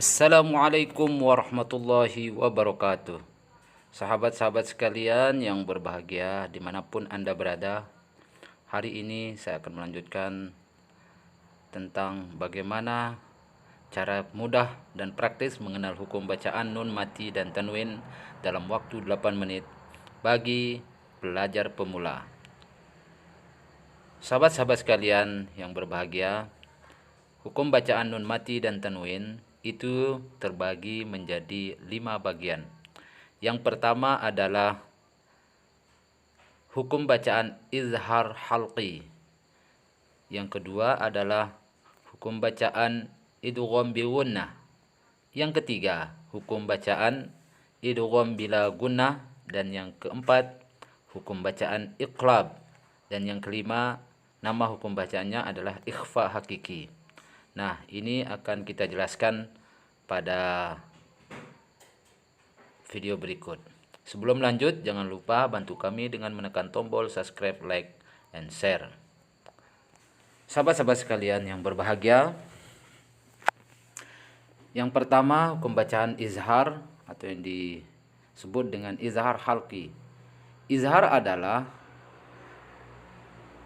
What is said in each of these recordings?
Assalamualaikum warahmatullahi wabarakatuh. Sahabat-sahabat sekalian yang berbahagia dimanapun Anda berada, hari ini saya akan melanjutkan tentang bagaimana cara mudah dan praktis mengenal hukum bacaan nun mati dan tanwin dalam waktu 8 menit bagi pelajar pemula. Sahabat-sahabat sekalian yang berbahagia, hukum bacaan nun mati dan tanwin itu terbagi menjadi 5 bagian. Yang pertama adalah hukum bacaan izhar halqi. Yang kedua adalah hukum bacaan idgham bi gunnah. Yang ketiga, hukum bacaan idgham bila gunnah, dan yang keempat, hukum bacaan iqlab, dan yang kelima, nama hukum bacaannya adalah ikhfa hakiki. Nah, ini akan kita jelaskan pada video berikut. Sebelum lanjut, jangan lupa bantu kami dengan menekan tombol subscribe, like, and share. Sahabat-sahabat sekalian yang berbahagia, yang pertama hukum bacaan izhar atau yang disebut dengan izhar halqi. Izhar adalah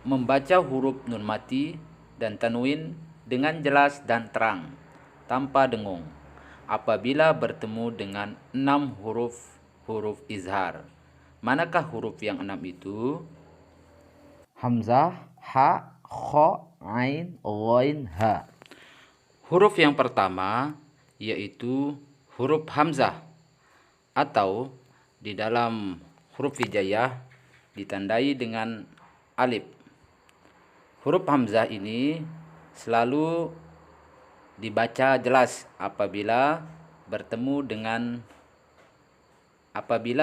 membaca huruf nun mati dan tanwin dengan jelas dan terang, tanpa dengung, apabila bertemu dengan 6 huruf izhar. Manakah huruf yang 6 itu? Hamzah, ha, kha, ain, ghain, ha. Huruf yang pertama yaitu huruf hamzah, atau di dalam huruf hijaiyah ditandai dengan alif. Huruf hamzah ini selalu dibaca jelas apabila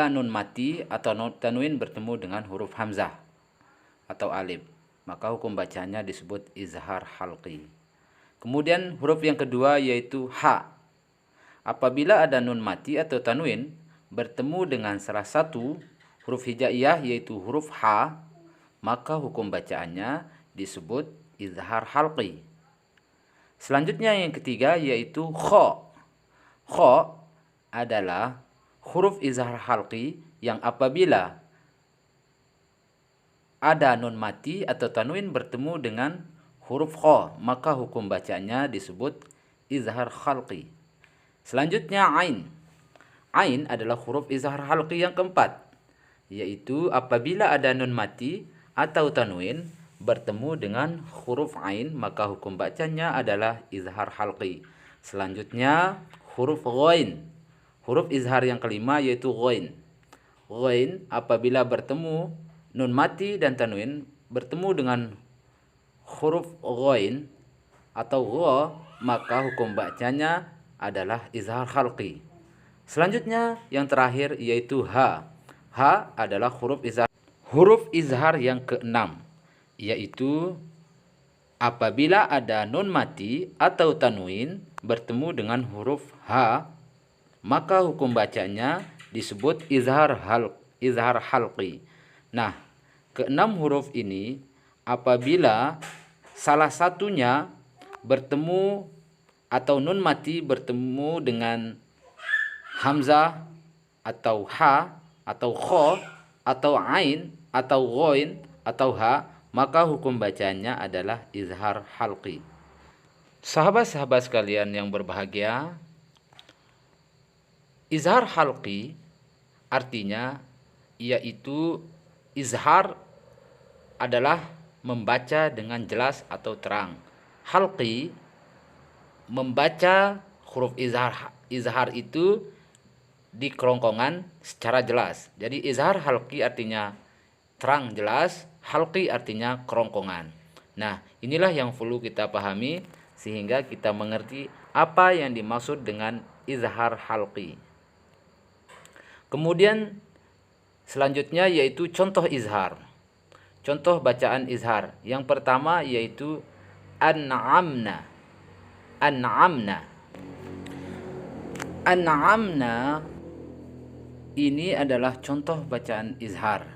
nun mati atau tanwin bertemu dengan huruf hamzah atau alif, maka hukum bacanya disebut izhar halqi. Kemudian huruf yang kedua yaitu ha. Apabila ada nun mati atau tanwin bertemu dengan salah satu huruf hijaiyah yaitu huruf ha, maka hukum bacaannya disebut izhar halqi. Selanjutnya yang ketiga yaitu kha. Kha adalah huruf izhar halqi yang apabila ada nun mati atau tanwin bertemu dengan huruf kha, maka hukum bacanya disebut izhar halqi. Selanjutnya ain. Ain adalah huruf izhar halqi yang keempat, yaitu apabila ada nun mati atau tanwin bertemu dengan huruf ain, maka hukum bacanya adalah izhar halqi. Selanjutnya huruf ghain. Huruf izhar yang kelima yaitu ghain. Ghain apabila bertemu nun mati dan tanwin bertemu dengan huruf ghain atau gha, maka hukum bacanya adalah izhar halqi. Selanjutnya yang terakhir yaitu ha. Ha adalah huruf izhar yang keenam, yaitu apabila ada nun mati atau tanwin bertemu dengan huruf ha, maka hukum bacanya disebut izhar halqi. Nah, keenam huruf ini apabila salah satunya bertemu atau nun mati bertemu dengan hamzah atau ha atau kha atau ain atau ghain atau ha, maka hukum bacanya adalah izhar halqi. Sahabat-sahabat sekalian yang berbahagia, izhar halqi artinya yaitu izhar adalah membaca dengan jelas atau terang. Halqi membaca huruf izhar itu di kerongkongan secara jelas. Jadi izhar halqi artinya terang jelas, halqi artinya kerongkongan. Nah, inilah yang perlu kita pahami sehingga kita mengerti apa yang dimaksud dengan izhar halqi. Kemudian selanjutnya yaitu contoh izhar. Contoh bacaan izhar. Yang pertama yaitu an'amna. An'amna. An'amna ini adalah contoh bacaan izhar,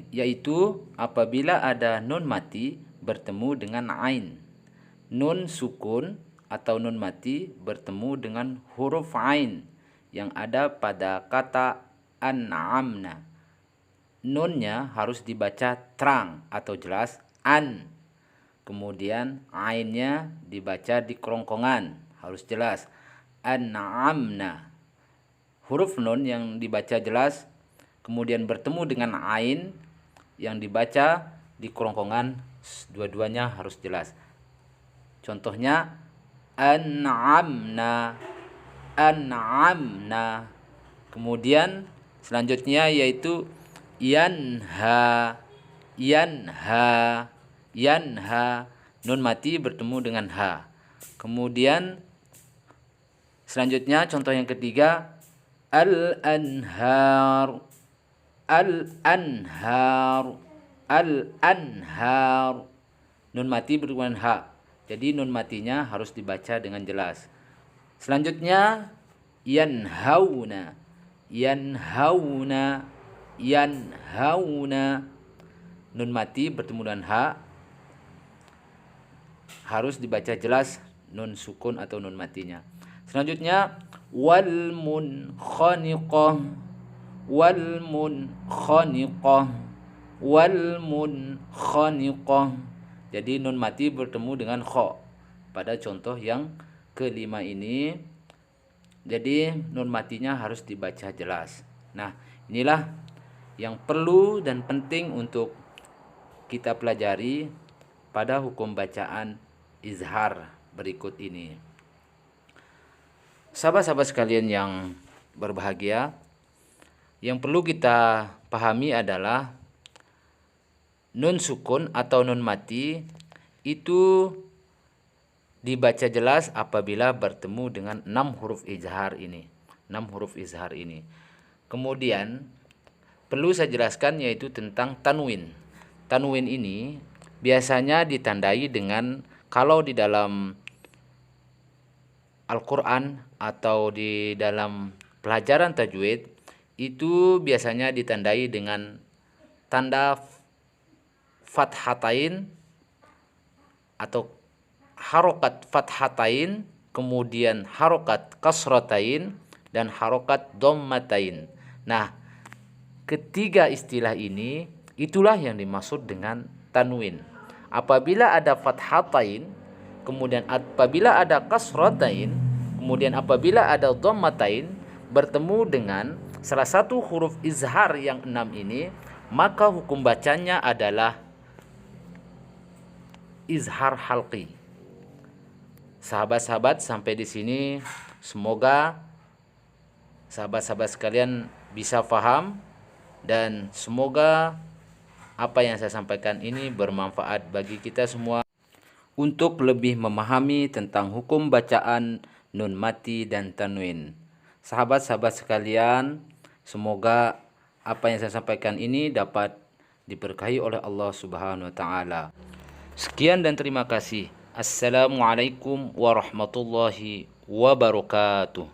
yaitu apabila ada nun mati bertemu dengan ain. Nun sukun atau nun mati bertemu dengan huruf ain yang ada pada kata an'amna. Nunnya harus dibaca terang atau jelas an. Kemudian ainnya dibaca di kerongkongan, harus jelas an'amna. Huruf nun yang dibaca jelas kemudian bertemu dengan ain yang dibaca di kerongkongan, dua-duanya harus jelas. Contohnya an'amna, an'amna. Kemudian selanjutnya yaitu yanha, yanha, yanha. Nun mati bertemu dengan ha. Kemudian selanjutnya contoh yang ketiga al-anhar, al-anhar, al-anhar. Nun mati bertemu dengan ha. Jadi nun matinya harus dibaca dengan jelas. Selanjutnya yanhauna, yanhauna, yanhauna. Nun mati bertemu dengan ha, harus dibaca jelas nun sukun atau nun matinya. Selanjutnya wal munkhaniqah, wal munkhaniqah, wal munkhaniqah. Jadi nun mati bertemu dengan kha pada contoh yang kelima ini. Jadi nun matinya harus dibaca jelas. Nah, inilah yang perlu dan penting untuk kita pelajari pada hukum bacaan izhar berikut ini. Sahabat-sahabat sekalian yang berbahagia, yang perlu kita pahami adalah nun sukun atau nun mati itu dibaca jelas apabila bertemu dengan 6 huruf izhar ini. 6 huruf izhar ini. Kemudian perlu saya jelaskan yaitu tentang tanwin. Tanwin ini biasanya ditandai dengan, kalau di dalam Al-Quran atau di dalam pelajaran tajwid itu biasanya ditandai dengan tanda fathatain atau harokat fathatain, kemudian harokat kasratain, dan harokat dhammatain. Nah, ketiga istilah ini itulah yang dimaksud dengan tanwin. Apabila ada fathatain, kemudian apabila ada kasratain, kemudian apabila ada dhammatain bertemu dengan salah satu huruf izhar yang 6 ini, maka hukum bacanya adalah izhar halqi. Sahabat-sahabat, sampai di sini semoga sahabat-sahabat sekalian bisa paham dan semoga apa yang saya sampaikan ini bermanfaat bagi kita semua untuk lebih memahami tentang hukum bacaan nun mati dan tanwin. Sahabat-sahabat sekalian, semoga apa yang saya sampaikan ini dapat diberkahi oleh Allah Subhanahu wa taala. Sekian dan terima kasih. Assalamualaikum warahmatullahi wabarakatuh.